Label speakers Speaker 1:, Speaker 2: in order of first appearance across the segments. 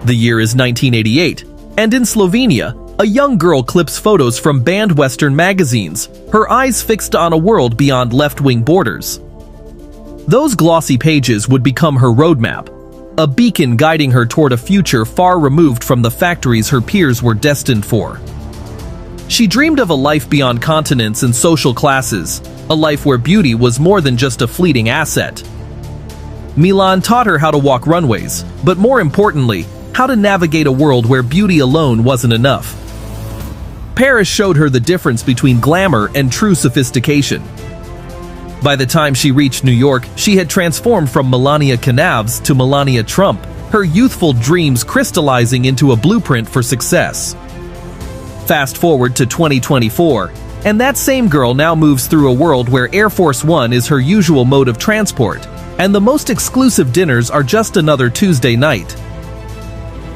Speaker 1: The year is 1988, and in Slovenia, a young girl clips photos from banned Western magazines, her eyes fixed on a world beyond left-wing borders. Those glossy pages would become her roadmap, a beacon guiding her toward a future far removed from the factories her peers were destined for. She dreamed of a life beyond continents and social classes, a life where beauty was more than just a fleeting asset. Milan taught her how to walk runways, but more importantly, how to navigate a world where beauty alone wasn't enough. Paris showed her the difference between glamour and true sophistication. By the time she reached New York, she had transformed from Melania Trump to Melania Trump, her youthful dreams crystallizing into a blueprint for success. Fast forward to 2024, and that same girl now moves through a world where Air Force One is her usual mode of transport, and the most exclusive dinners are just another Tuesday night.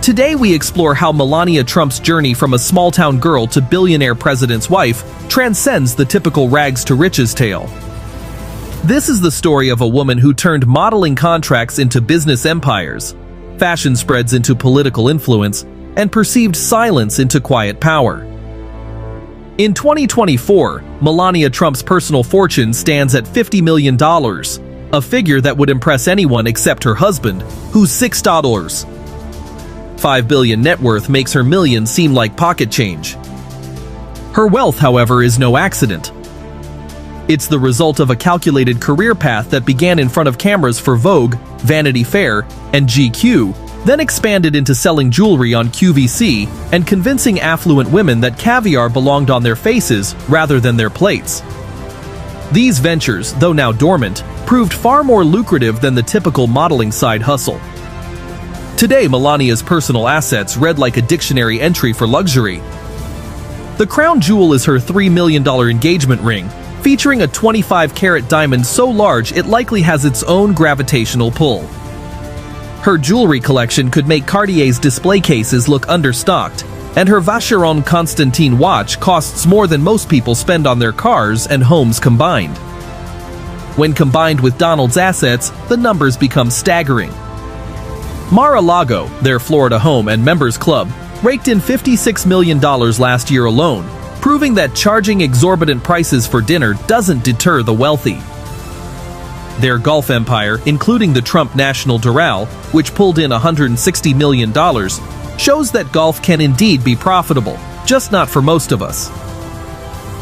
Speaker 1: Today we explore how Melania Trump's journey from a small-town girl to billionaire president's wife transcends the typical rags-to-riches tale. This is the story of a woman who turned modeling contracts into business empires, fashion spreads into political influence, and perceived silence into quiet power. In 2024, Melania Trump's personal fortune stands at $50 million, a figure that would impress anyone except her husband, who's $6. $5 billion net worth makes her millions seem like pocket change. Her wealth, however, is no accident. It's the result of a calculated career path that began in front of cameras for Vogue, Vanity Fair, and GQ, then expanded into selling jewelry on QVC and convincing affluent women that caviar belonged on their faces rather than their plates. These ventures, though now dormant, proved far more lucrative than the typical modeling side hustle. Today, Melania's personal assets read like a dictionary entry for luxury. The crown jewel is her $3 million engagement ring, featuring a 25-carat diamond so large it likely has its own gravitational pull. Her jewelry collection could make Cartier's display cases look understocked, and her Vacheron Constantin watch costs more than most people spend on their cars and homes combined. When combined with Donald's assets, the numbers become staggering. Mar-a-Lago, their Florida home and members club, raked in $56 million last year alone, proving that charging exorbitant prices for dinner doesn't deter the wealthy. Their golf empire, including the Trump National Doral, which pulled in $160 million, shows that golf can indeed be profitable, just not for most of us.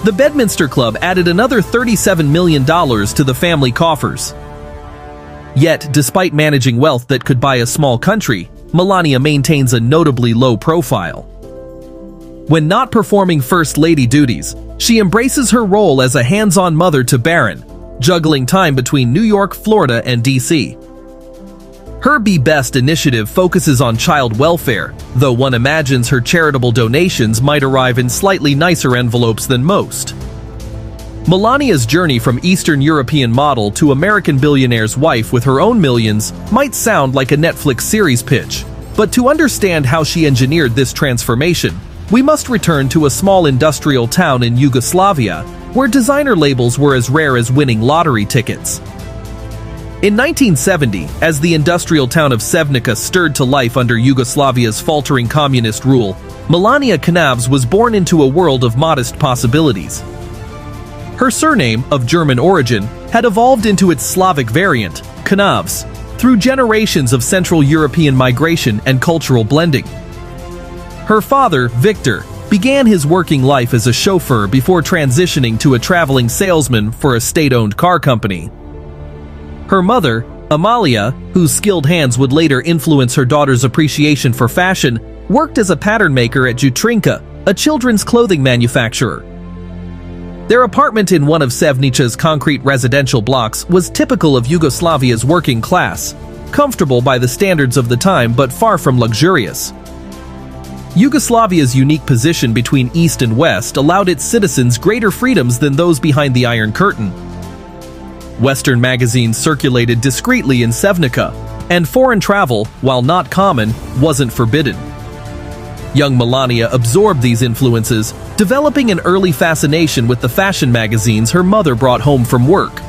Speaker 1: The Bedminster Club added another $37 million to the family coffers. Yet, despite managing wealth that could buy a small country, Melania maintains a notably low profile. When not performing First Lady duties, she embraces her role as a hands-on mother to Barron, juggling time between New York, Florida, and D.C. Her Be Best initiative focuses on child welfare, though one imagines her charitable donations might arrive in slightly nicer envelopes than most. Melania's journey from Eastern European model to American billionaire's wife with her own millions might sound like a Netflix series pitch, but to understand how she engineered this transformation, we must return to a small industrial town in Yugoslavia, where designer labels were as rare as winning lottery tickets. In 1970, as the industrial town of Sevnica stirred to life under Yugoslavia's faltering communist rule, Melania Trump was born into a world of modest possibilities. Her surname, of German origin, had evolved into its Slavic variant, Knavs, through generations of Central European migration and cultural blending. Her father, Victor, began his working life as a chauffeur before transitioning to a traveling salesman for a state-owned car company. Her mother, Amalia, whose skilled hands would later influence her daughter's appreciation for fashion, worked as a pattern maker at Jutrinka, a children's clothing manufacturer. Their apartment in one of Sevnica's concrete residential blocks was typical of Yugoslavia's working class, comfortable by the standards of the time but far from luxurious. Yugoslavia's unique position between East and West allowed its citizens greater freedoms than those behind the Iron Curtain. Western magazines circulated discreetly in Sevnica, and foreign travel, while not common, wasn't forbidden. Young Melania absorbed these influences, developing an early fascination with the fashion magazines her mother brought home from work.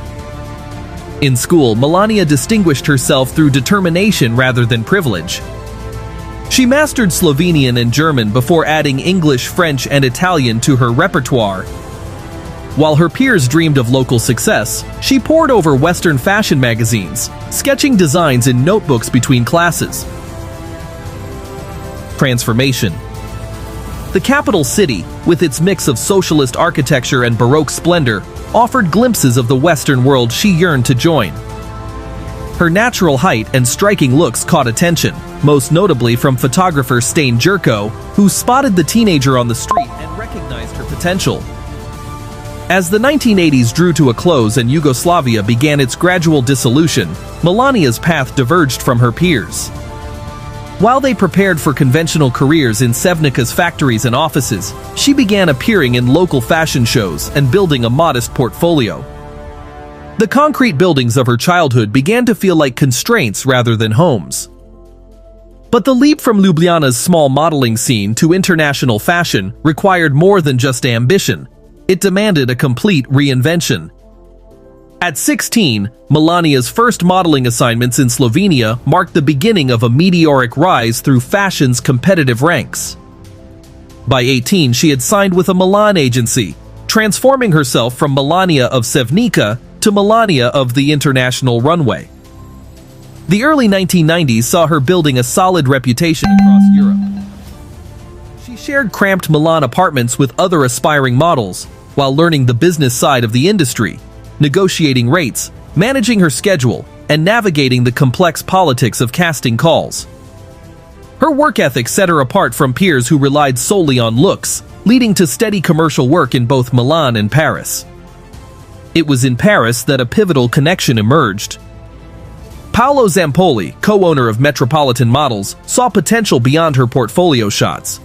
Speaker 1: In school, Melania distinguished herself through determination rather than privilege. She mastered Slovenian and German before adding English, French, and Italian to her repertoire. While her peers dreamed of local success, she pored over Western fashion magazines, sketching designs in notebooks between classes. Transformation. The capital city, with its mix of socialist architecture and Baroque splendor, offered glimpses of the Western world she yearned to join. Her natural height and striking looks caught attention, most notably from photographer Stane Jurko, who spotted the teenager on the street and recognized her potential. As the 1980s drew to a close and Yugoslavia began its gradual dissolution, Melania's path diverged from her peers. While they prepared for conventional careers in Sevnica's factories and offices, she began appearing in local fashion shows and building a modest portfolio. The concrete buildings of her childhood began to feel like constraints rather than homes. But the leap from Ljubljana's small modeling scene to international fashion required more than just ambition. It demanded a complete reinvention. At 16, Melania's first modeling assignments in Slovenia marked the beginning of a meteoric rise through fashion's competitive ranks. By 18, she had signed with a Milan agency, transforming herself from Melania of Sevnica to Melania of the international runway. The early 1990s saw her building a solid reputation across Europe. She shared cramped Milan apartments with other aspiring models, while learning the business side of the industry, negotiating rates, managing her schedule, and navigating the complex politics of casting calls. Her work ethic set her apart from peers who relied solely on looks, leading to steady commercial work in both Milan and Paris. It was in Paris that a pivotal connection emerged. Paolo Zampoli, co-owner of Metropolitan Models, saw potential beyond her portfolio shots.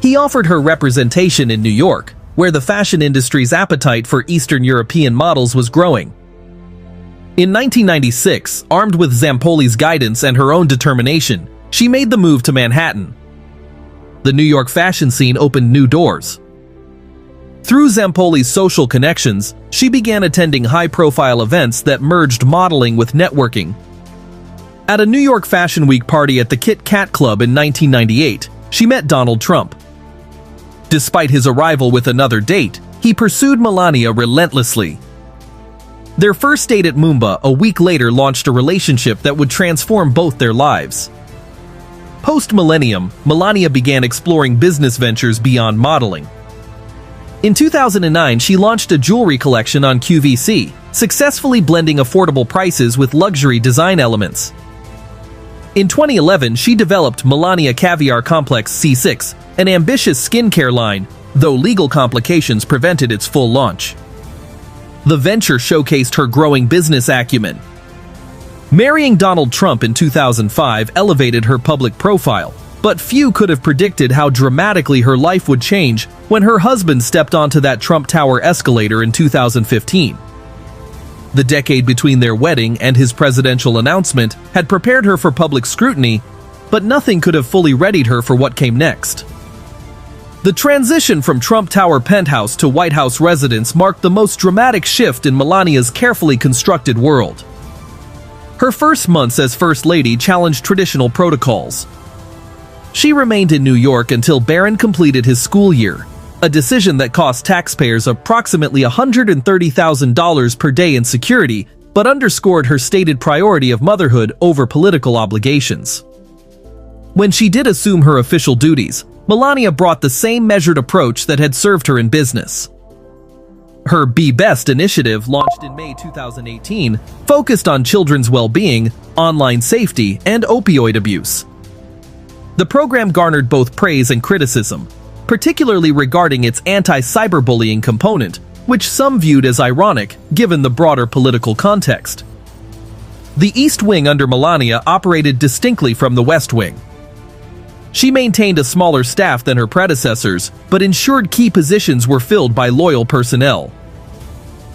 Speaker 1: He offered her representation in New York, where the fashion industry's appetite for Eastern European models was growing. In 1996, armed with Zampoli's guidance and her own determination, she made the move to Manhattan. The New York fashion scene opened new doors. Through Zampoli's social connections, she began attending high-profile events that merged modeling with networking. At a New York Fashion Week party at the Kit Kat Club in 1998, she met Donald Trump. Despite his arrival with another date, he pursued Melania relentlessly. Their first date at Mumbai a week later launched a relationship that would transform both their lives. Post-millennium, Melania began exploring business ventures beyond modeling. In 2009, she launched a jewelry collection on QVC, successfully blending affordable prices with luxury design elements. In 2011, she developed Melania Caviar Complex C6, an ambitious skincare line, though legal complications prevented its full launch. The venture showcased her growing business acumen. Marrying Donald Trump in 2005 elevated her public profile, but few could have predicted how dramatically her life would change when her husband stepped onto that Trump Tower escalator in 2015. The decade between their wedding and his presidential announcement had prepared her for public scrutiny, but nothing could have fully readied her for what came next. The transition from Trump Tower penthouse to White House residence marked the most dramatic shift in Melania's carefully constructed world. Her first months as First Lady challenged traditional protocols. She remained in New York until Barron completed his school year, a decision that cost taxpayers approximately $130,000 per day in security, but underscored her stated priority of motherhood over political obligations. When she did assume her official duties, Melania brought the same measured approach that had served her in business. Her Be Best initiative, launched in May 2018, focused on children's well-being, online safety, and opioid abuse. The program garnered both praise and criticism, particularly regarding its anti-cyberbullying component, which some viewed as ironic given the broader political context. The East Wing under Melania operated distinctly from the West Wing. She maintained a smaller staff than her predecessors, but ensured key positions were filled by loyal personnel.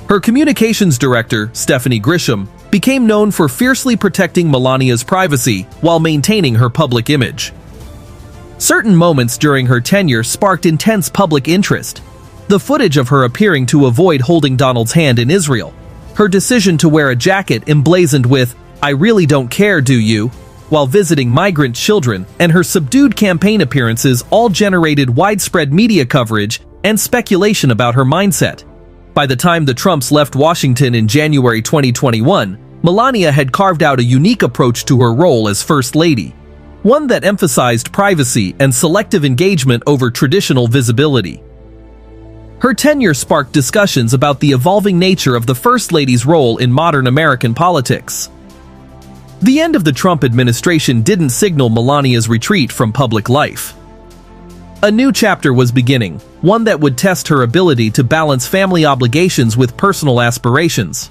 Speaker 1: Her communications director, Stephanie Grisham, became known for fiercely protecting Melania's privacy while maintaining her public image. Certain moments during her tenure sparked intense public interest. The footage of her appearing to avoid holding Donald's hand in Israel, her decision to wear a jacket emblazoned with "I really don't care, do you?" while visiting migrant children, and her subdued campaign appearances all generated widespread media coverage and speculation about her mindset. By the time the Trumps left Washington in January 2021, Melania had carved out a unique approach to her role as First Lady, one that emphasized privacy and selective engagement over traditional visibility. Her tenure sparked discussions about the evolving nature of the First Lady's role in modern American politics. The end of the Trump administration didn't signal Melania's retreat from public life. A new chapter was beginning, one that would test her ability to balance family obligations with personal aspirations.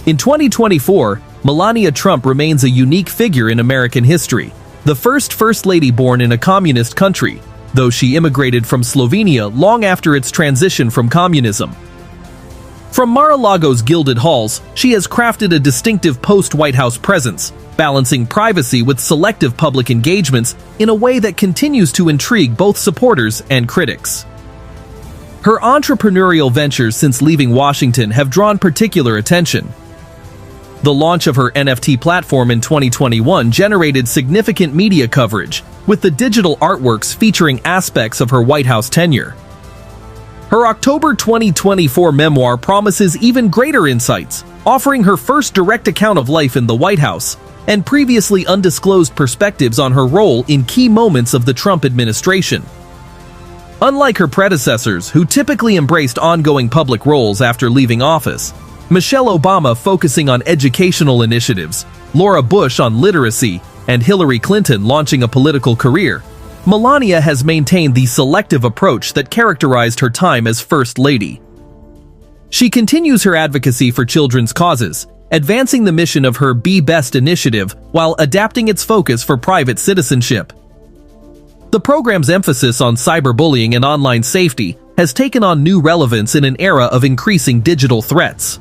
Speaker 1: In 2024, Melania Trump remains a unique figure in American history, the First Lady born in a communist country, though she immigrated from Slovenia long after its transition from communism. From Mar-a-Lago's gilded halls, she has crafted a distinctive post-White House presence, balancing privacy with selective public engagements in a way that continues to intrigue both supporters and critics. Her entrepreneurial ventures since leaving Washington have drawn particular attention. The launch of her NFT platform in 2021 generated significant media coverage, with the digital artworks featuring aspects of her White House tenure. Her October 2024 memoir promises even greater insights, offering her first direct account of life in the White House and previously undisclosed perspectives on her role in key moments of the Trump administration. Unlike her predecessors, who typically embraced ongoing public roles after leaving office, Michelle Obama focusing on educational initiatives, Laura Bush on literacy, and Hillary Clinton launching a political career, Melania has maintained the selective approach that characterized her time as First Lady. She continues her advocacy for children's causes, advancing the mission of her Be Best initiative while adapting its focus for private citizenship. The program's emphasis on cyberbullying and online safety has taken on new relevance in an era of increasing digital threats.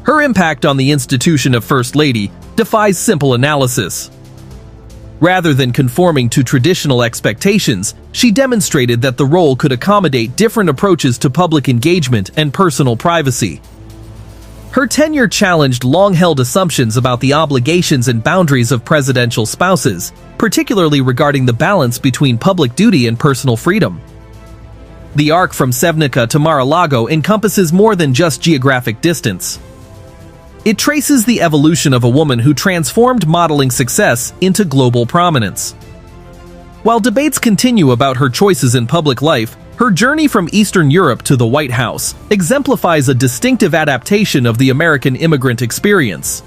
Speaker 1: Her impact on the institution of First Lady defies simple analysis. Rather than conforming to traditional expectations, she demonstrated that the role could accommodate different approaches to public engagement and personal privacy. Her tenure challenged long-held assumptions about the obligations and boundaries of presidential spouses, particularly regarding the balance between public duty and personal freedom. The arc from Sevnica to Mar-a-Lago encompasses more than just geographic distance. It traces the evolution of a woman who transformed modeling success into global prominence. While debates continue about her choices in public life, her journey from Eastern Europe to the White House exemplifies a distinctive adaptation of the American immigrant experience.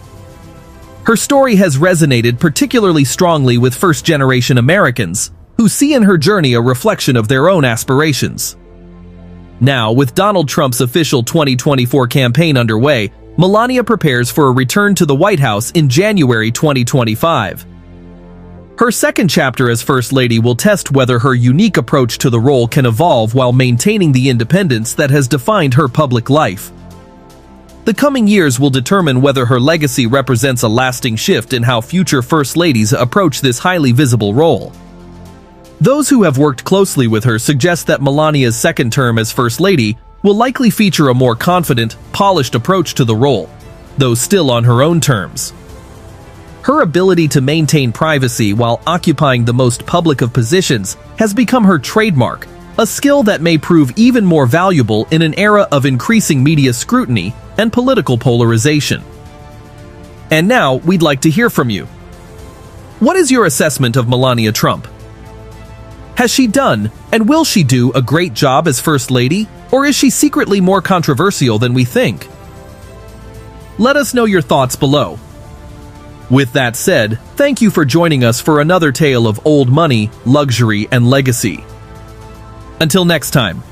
Speaker 1: Her story has resonated particularly strongly with first-generation Americans, who see in her journey a reflection of their own aspirations. Now, with Donald Trump's official 2024 campaign underway, Melania prepares for a return to the White House in January 2025. Her second chapter as First Lady will test whether her unique approach to the role can evolve while maintaining the independence that has defined her public life. The coming years will determine whether her legacy represents a lasting shift in how future First Ladies approach this highly visible role. Those who have worked closely with her suggest that Melania's second term as First Lady will likely feature a more confident, polished approach to the role, though still on her own terms. Her ability to maintain privacy while occupying the most public of positions has become her trademark, a skill that may prove even more valuable in an era of increasing media scrutiny and political polarization. And now, we'd like to hear from you. What is your assessment of Melania Trump? Has she done, and will she do, a great job as First Lady, or is she secretly more controversial than we think? Let us know your thoughts below. With that said, thank you for joining us for another tale of old money, luxury, and legacy. Until next time.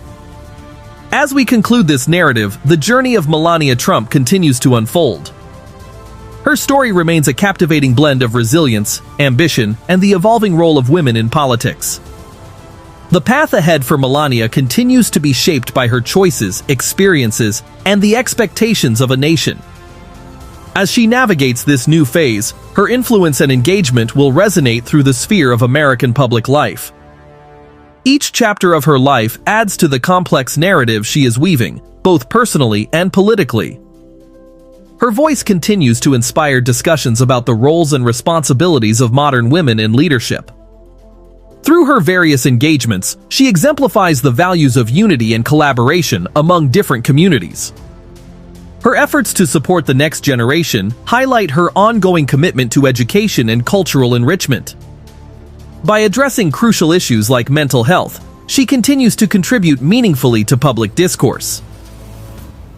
Speaker 1: As we conclude this narrative, the journey of Melania Trump continues to unfold. Her story remains a captivating blend of resilience, ambition, and the evolving role of women in politics. The path ahead for Melania continues to be shaped by her choices, experiences, and the expectations of a nation. As she navigates this new phase, her influence and engagement will resonate through the sphere of American public life. Each chapter of her life adds to the complex narrative she is weaving, both personally and politically. Her voice continues to inspire discussions about the roles and responsibilities of modern women in leadership. Through her various engagements, she exemplifies the values of unity and collaboration among different communities. Her efforts to support the next generation highlight her ongoing commitment to education and cultural enrichment. By addressing crucial issues like mental health, she continues to contribute meaningfully to public discourse.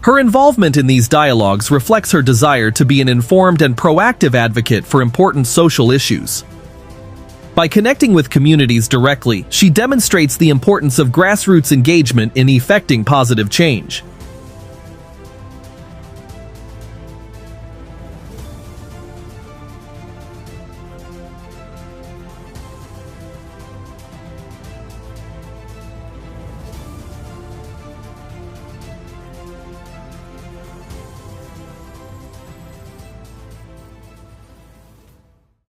Speaker 1: Her involvement in these dialogues reflects her desire to be an informed and proactive advocate for important social issues. By connecting with communities directly, she demonstrates the importance of grassroots engagement in effecting positive change.